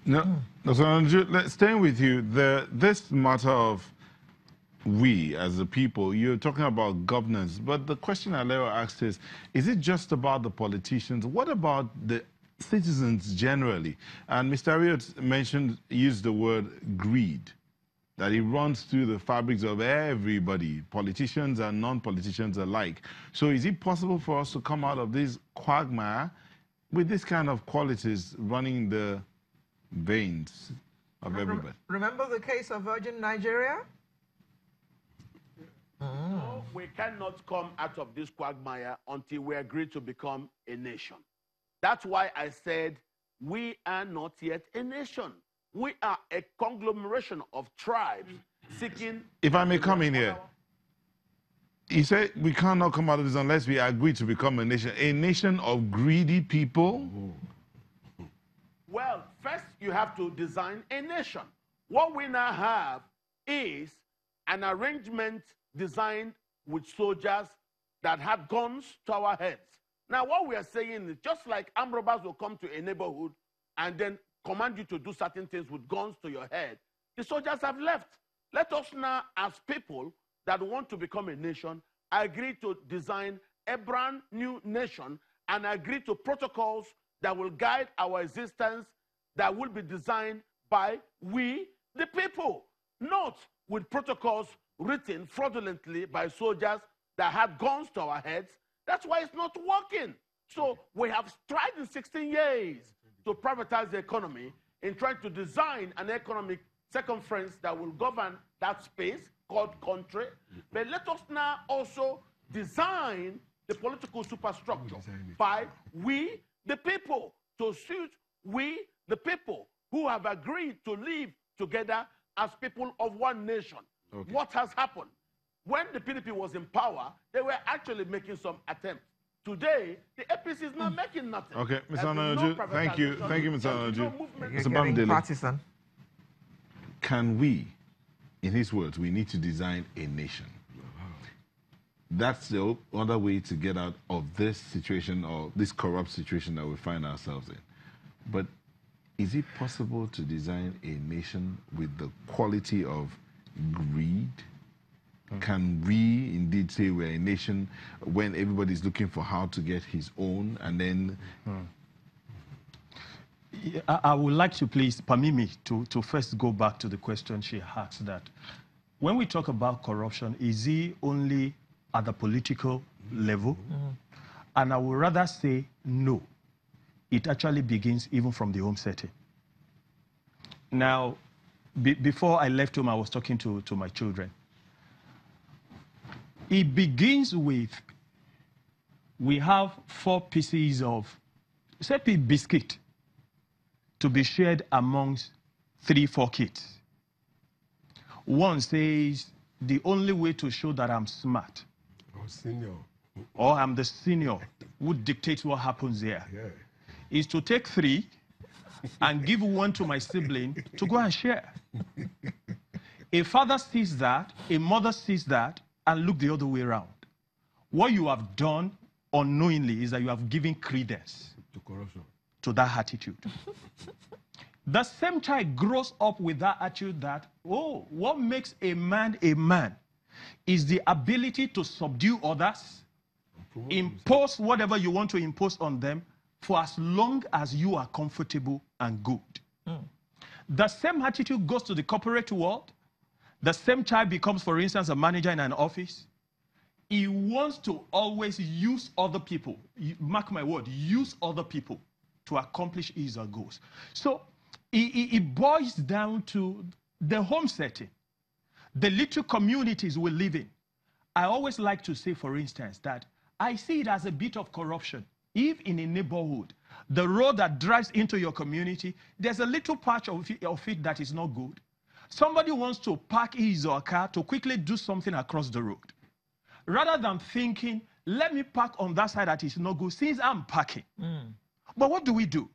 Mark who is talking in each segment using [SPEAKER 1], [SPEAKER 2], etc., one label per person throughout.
[SPEAKER 1] No, so Andrew, staying with you, this matter of we as a people, you're talking about governance, but the question Aleo asked is it just about the politicians? What about the citizens generally? And Mr. Ariot used the word greed, that it runs through the fabrics of everybody, politicians and non-politicians alike. So is it possible for us to come out of this quagmire with this kind of qualities running the veins of everybody?
[SPEAKER 2] Remember the case of Virgin Nigeria?
[SPEAKER 3] No, we cannot come out of this quagmire until we agree to become a nation. That's why I said we are not yet a nation. We are a conglomeration of tribes seeking...
[SPEAKER 1] If I may come in here, he said we cannot come out of this unless we agree to become a nation of greedy people.
[SPEAKER 3] Well, first you have to design a nation. What we now have is an arrangement designed with soldiers that had guns to our heads. Now, what we are saying is just like armed robbers will come to a neighborhood and then command you to do certain things with guns to your head, the soldiers have left. Let us now, as people that want to become a nation, agree to design a brand new nation and agree to protocols that will guide our existence, that will be designed by we, the people, not with protocols written fraudulently by soldiers that had guns to our heads. That's why it's not working. So we have tried in 16 years to privatize the economy in trying to design an economic circumference that will govern that space called country. But let us now also design the political superstructure by we, the people, to suit we, the people, who have agreed to live together as people of one nation. Okay. What has happened? When the PDP was in power, they were actually making some attempts. Today, the APC is not making nothing.
[SPEAKER 1] Okay, Mr. Anaju, thank you. Thank you, Mr. Anaju.
[SPEAKER 2] Mr. Bamdele.
[SPEAKER 1] Can we, in his words, we need to design a nation? That's the other way to get out of this situation or this corrupt situation that we find ourselves in. But is it possible to design a nation with the quality of greed? Can we indeed say we're a nation when everybody's looking for how to get his own and then...
[SPEAKER 4] I would like to please permit me to first go back to the question she asked, that when we talk about corruption, is it only at the political level? And I would rather say no. It actually begins even from the home setting. Now, before I left home, I was talking to my children. It begins with, we have 4 pieces of, say, biscuit to be shared amongst 3-4 kids. One says, the only way to show that I'm smart, or I'm the senior who dictates what happens here, is to take 3 and give 1 to my sibling to go and share. A father sees that, a mother sees that, and look the other way around. What you have done unknowingly is that you have given credence to corruption, to that attitude. The same child grows up with that attitude that, oh, what makes a man is the ability to subdue others, impose whatever you want to impose on them for as long as you are comfortable and good. The same attitude goes to the corporate world. The same child becomes, for instance, a manager in an office. He wants to always use other people. Mark my word, use other people to accomplish his goals. So it boils down to the home setting, the little communities we live in. I always like to say, for instance, that I see it as a bit of corruption. If in a neighborhood, the road that drives into your community, there's a little patch of it that is not good. Somebody wants to park his or her car to quickly do something across the road. Rather than thinking, let me park on that side that is not good, since I'm parking. But what do?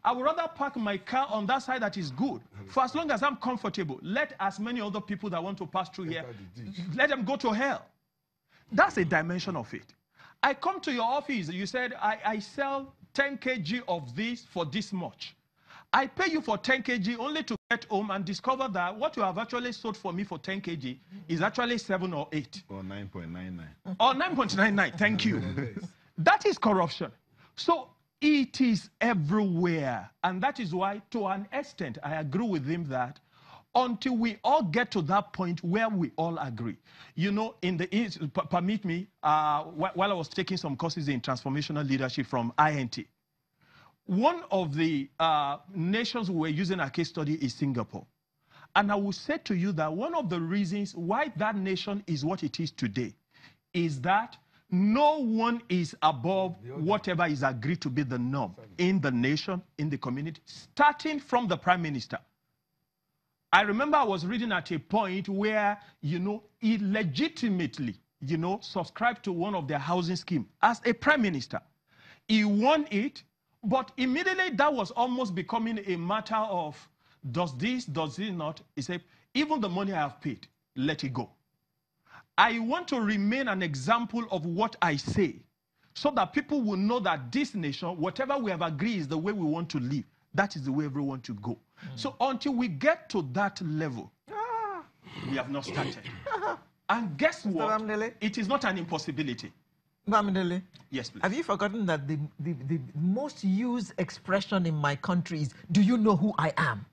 [SPEAKER 4] I would rather park my car on that side that is good. For as long as I'm comfortable, let as many other people that want to pass through here, let them go to hell. That's a dimension of it. I come to your office, you said, I sell 10 kg of this for this much. I pay you for 10 kg only to get home and discover that what you have actually sold for me for 10 kg is actually 7 or 8.
[SPEAKER 1] Or 9.99.
[SPEAKER 4] Or 9.99, thank you. That is corruption. So it is everywhere. And that is why, to an extent, I agree with him that until we all get to that point where we all agree. You know, permit me, while I was taking some courses in transformational leadership from INT, one of the nations we were using a case study is Singapore. And I will say to you that one of the reasons why that nation is what it is today is that no one is above whatever is agreed to be the norm in the nation, in the community, starting from the prime minister. I remember I was reading at a point where, you know, he legitimately, you know, subscribed to one of their housing schemes as a prime minister. He won it, but immediately that was almost becoming a matter of, does this not? He said, even the money I have paid, let it go. I want to remain an example of what I say so that people will know that this nation, whatever we have agreed is the way we want to live. That is the way everyone to go. So until we get to that level, we have not started. And guess what?
[SPEAKER 2] Bamidele?
[SPEAKER 4] It is not an impossibility.
[SPEAKER 2] Bamidele,
[SPEAKER 4] yes, please.
[SPEAKER 2] Have you forgotten that the most used expression in my country is, do you know who I am?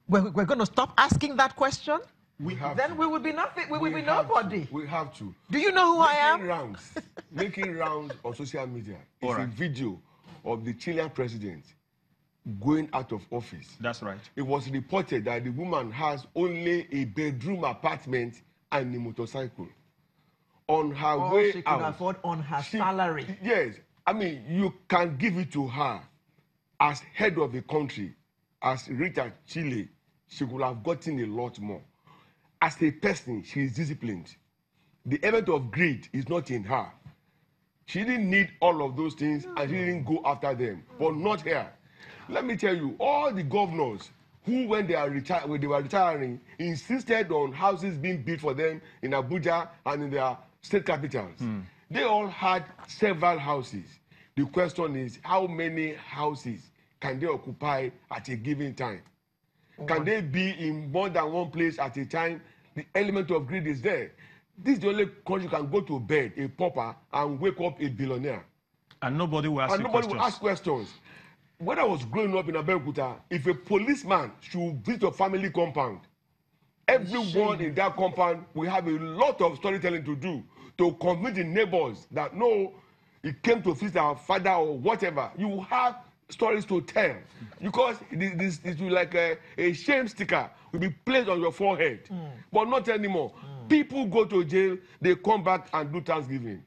[SPEAKER 2] we're going to stop asking that question? We will be nothing. We will be nobody.
[SPEAKER 5] We have to.
[SPEAKER 2] Do you know who I am?
[SPEAKER 5] Making rounds on social media is a video of the Chilean president going out of office.
[SPEAKER 4] That's right.
[SPEAKER 5] It was reported that the woman has only a bedroom apartment and a motorcycle. On her way
[SPEAKER 2] she could
[SPEAKER 5] out,
[SPEAKER 2] afford on her salary.
[SPEAKER 5] Yes. I mean, you can give it to her as head of the country, as rich as Chile. She could have gotten a lot more. As a person, she is disciplined. The element of greed is not in her. She didn't need all of those things and she didn't go after them. But not here. Let me tell you, all the governors who, when they were retiring, insisted on houses being built for them in Abuja and in their state capitals. They all had several houses. The question is, how many houses can they occupy at a given time? Can they be in more than one place at a time? The element of greed is there. This is the only country you can go to bed, a pauper, and wake up a billionaire.
[SPEAKER 4] And nobody will ask
[SPEAKER 5] questions. When I was growing up in Abeokuta, if a policeman should visit a family compound, everyone in that compound will have a lot of storytelling to do to convince the neighbors that no, he came to visit our father or whatever. You have stories to tell because this will like a shame sticker will be placed on your forehead, but not anymore. People go to jail, they come back and do Thanksgiving.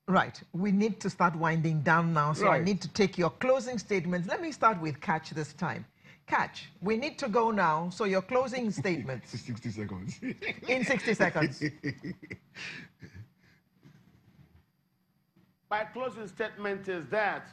[SPEAKER 2] Right. We need to start winding down now, so I need to take your closing statements. Let me start with Catch this time. Catch, we need to go now, so your closing statements.
[SPEAKER 5] 60 seconds.
[SPEAKER 2] In 60 seconds.
[SPEAKER 3] My closing statement is that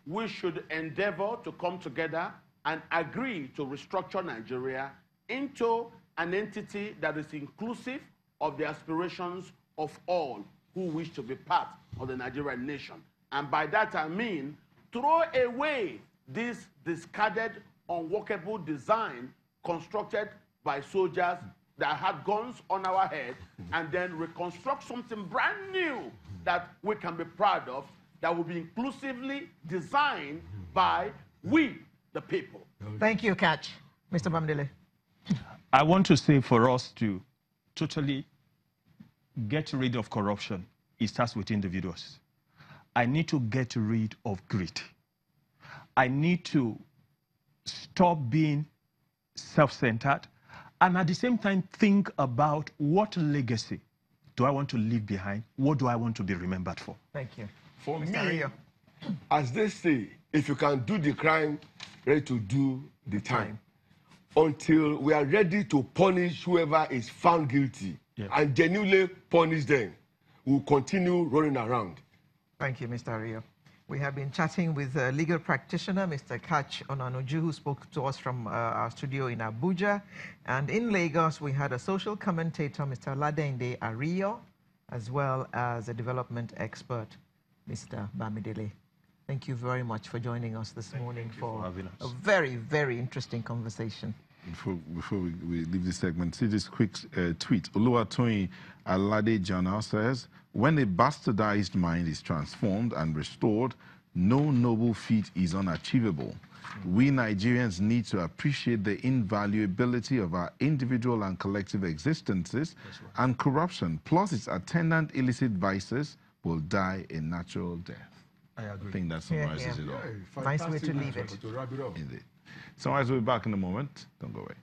[SPEAKER 3] we should endeavor to come together and agree to restructure Nigeria into an entity that is inclusive of the aspirations of all who wish to be part of the Nigerian nation. And by that I mean throw away this discarded, unworkable design constructed by soldiers that had guns on our head, and then reconstruct something brand new that we can be proud of, that will be inclusively designed by we, the people.
[SPEAKER 2] Thank you, Catch. Mr. Bamidele.
[SPEAKER 4] I want to say for us to totally get rid of corruption, it starts with individuals. I need to get rid of greed. I need to stop being self-centered and at the same time think about what legacy do I want to leave behind? What do I want to be remembered for?
[SPEAKER 2] Thank you.
[SPEAKER 5] For me, as they say, if you can do the crime, ready to do the time. Until we are ready to punish whoever is found guilty and genuinely punish them, we'll continue running around.
[SPEAKER 2] Thank you, Mr. Rio. We have been chatting with a legal practitioner, Mr. Catch Onanuju, who spoke to us from our studio in Abuja. And in Lagos, we had a social commentator, Mr. Ladende Ario, as well as a development expert, Mr. Bamidele. Thank you very much for joining us this morning for
[SPEAKER 4] having us.
[SPEAKER 2] a very, very interesting conversation.
[SPEAKER 1] Before we leave this segment, see this quick tweet. Oluwatoyin Alade Jana says, when a bastardized mind is transformed and restored, no noble feat is unachievable. We Nigerians need to appreciate the invaluability of our individual and collective existences, and corruption, plus its attendant illicit vices, will die a natural death.
[SPEAKER 4] I agree.
[SPEAKER 1] I think that summarizes it all.
[SPEAKER 2] Nice way to leave it.
[SPEAKER 5] To wrap it up.
[SPEAKER 1] Indeed. So as we'll be back in a moment, don't go away.